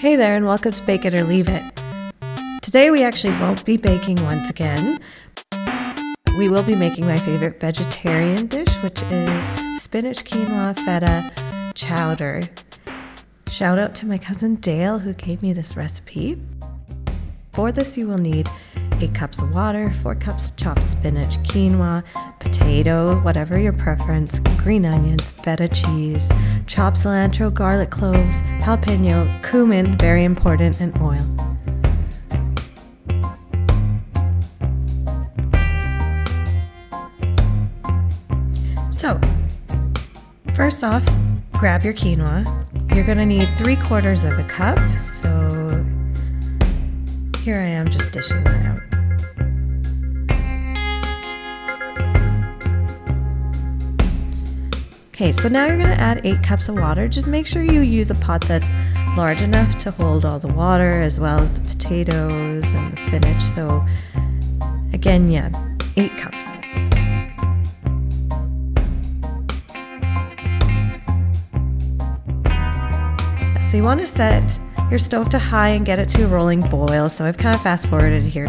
Hey there, and welcome to Bake It or Leave It. Today we actually won't be baking once again. We will be making my favorite vegetarian dish, which is spinach quinoa feta chowder. Shout out to my cousin Dale who gave me this recipe. For this you will need 8 cups of water, 4 cups chopped spinach, quinoa, potato, whatever your preference, green onions, feta cheese, chopped cilantro, garlic cloves, jalapeno, cumin, very important, and oil. So, first off, grab your quinoa. You're gonna need 3/4 of a cup, so here I am just dishing that out. Okay, so now you're gonna add 8 cups of water. Just make sure you use a pot that's large enough to hold all the water as well as the potatoes and the spinach. So again, 8 cups. So you want to set your stove to high and get it to a rolling boil. So I've kind of fast forwarded here.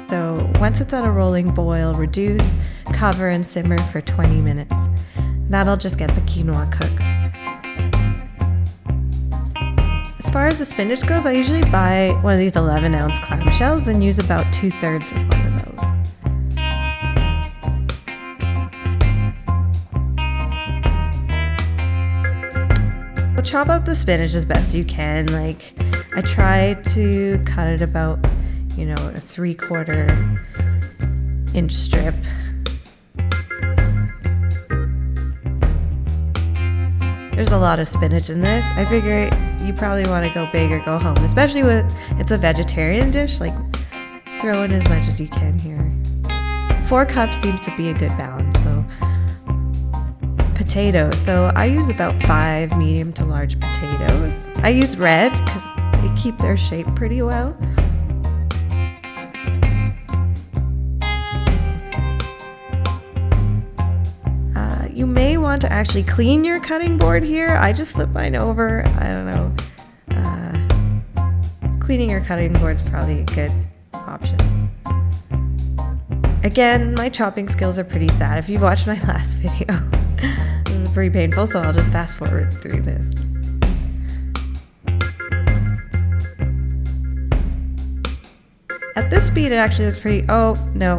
So once it's at a rolling boil, reduce, cover, and simmer for 20 minutes. That'll just get the quinoa cooked. As far as the spinach goes, I usually buy one of these 11-ounce clamshells and use about 2/3 of one of those. Well, chop up the spinach as best you can. Like, I try to cut it about, a 3/4 inch strip. There's a lot of spinach in this. I figure you probably want to go big or go home, especially with it's a vegetarian dish. Like, throw in as much as you can here. 4 cups seems to be a good balance though. Potatoes. So I use about 5 medium to large potatoes. I use red because they keep their shape pretty well. You may want to actually clean your cutting board here. I just flip mine over. I don't know. Cleaning your cutting board is probably a good option. Again, my chopping skills are pretty sad. If you've watched my last video, this is pretty painful, so I'll just fast forward through this. At this speed, it actually looks pretty... Oh, no.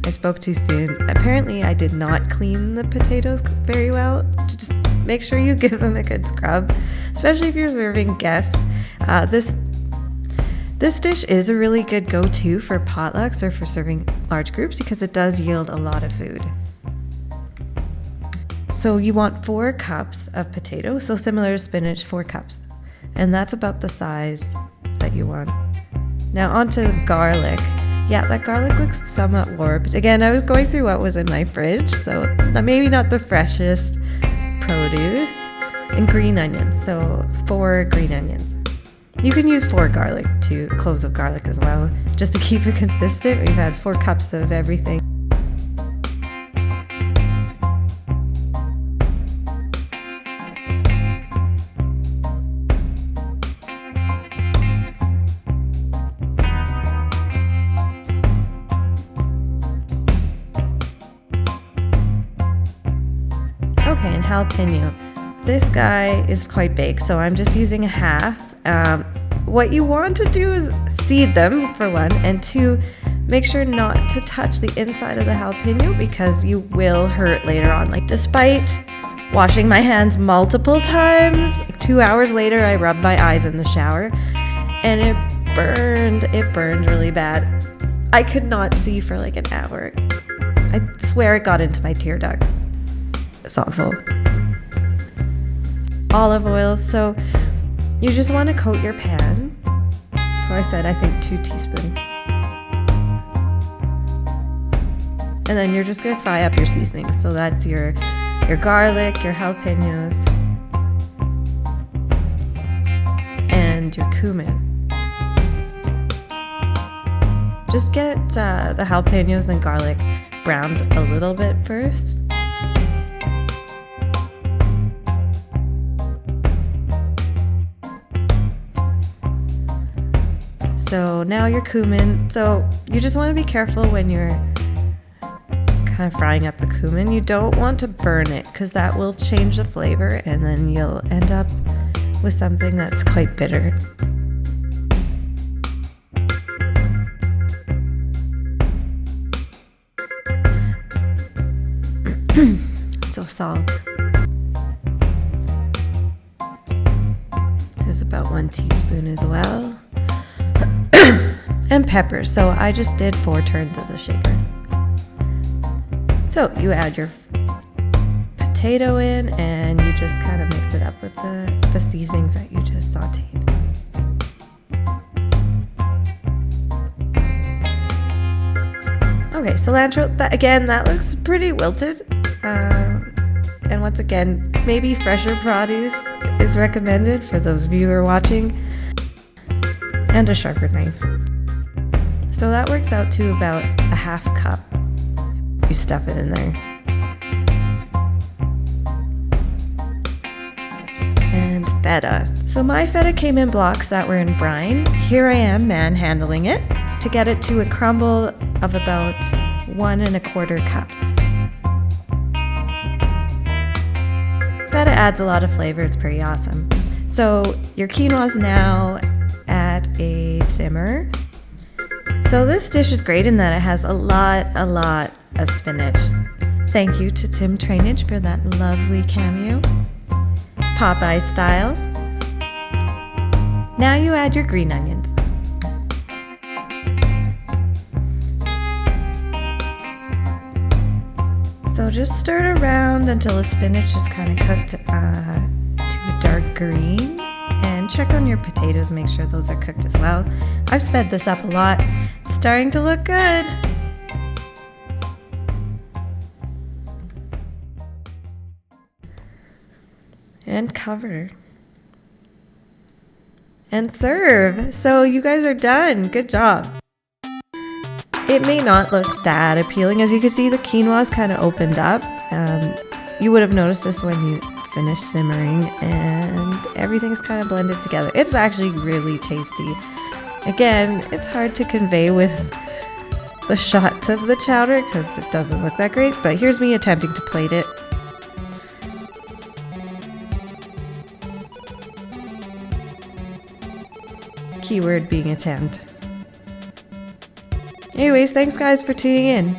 I spoke too soon. Apparently, I did not clean the potatoes very well. Just make sure you give them a good scrub, especially if you're serving guests. This dish is a really good go-to for potlucks or for serving large groups because it does yield a lot of food. So you want 4 cups of potatoes, so similar to spinach, 4 cups. And that's about the size that you want. Now onto garlic. Yeah, that garlic looks somewhat warped. Again, I was going through what was in my fridge, so maybe not the freshest produce. And green onions, so 4 green onions. You can use 4 cloves of garlic as well, just to keep it consistent. We've had 4 cups of everything. Okay, and jalapeno. This guy is quite big, so I'm just using a half. What you want to do is seed them, for 1, and 2, make sure not to touch the inside of the jalapeno because you will hurt later on. Like, despite washing my hands multiple times, 2 hours later I rubbed my eyes in the shower and it burned really bad. I could not see for like an hour. I swear it got into my tear ducts. It's awful. Olive oil. So you just want to coat your pan. So I said, I think 2 teaspoons. And then you're just going to fry up your seasonings. So that's your garlic, your jalapenos, and your cumin. Just get the jalapenos and garlic browned a little bit first. So now your cumin. So you just want to be careful when you're kind of frying up the cumin. You don't want to burn it because that will change the flavor and then you'll end up with something that's quite bitter. So salt. There's about 1 teaspoon as well. And pepper. So I just did 4 turns of the shaker. So you add your potato in and you just kind of mix it up with the seasonings that you just sauteed. Okay, cilantro, that looks pretty wilted. And once again, maybe fresher produce is recommended for those of you who are watching. And a sharper knife. So that works out to about a half cup. You stuff it in there. And feta. So my feta came in blocks that were in brine. Here I am manhandling it to get it to a crumble of about 1 1/4 cups. Feta adds a lot of flavor, it's pretty awesome. So your quinoa is now at a simmer. So this dish is great in that it has a lot of spinach. Thank you to Tim Trainage for that lovely cameo. Popeye style. Now you add your green onions. So just stir it around until the spinach is kind of cooked to a dark green. And check on your potatoes, make sure those are cooked as well. I've sped this up a lot. It's starting to look good. And cover. And serve. So you guys are done. Good job. It may not look that appealing. As you can see, the quinoa is kind of opened up. You would have noticed this when you finished simmering, and everything's kind of blended together. It's actually really tasty. Again, it's hard to convey with the shots of the chowder because it doesn't look that great, but here's me attempting to plate it. Keyword being attempt. Anyways, thanks guys for tuning in.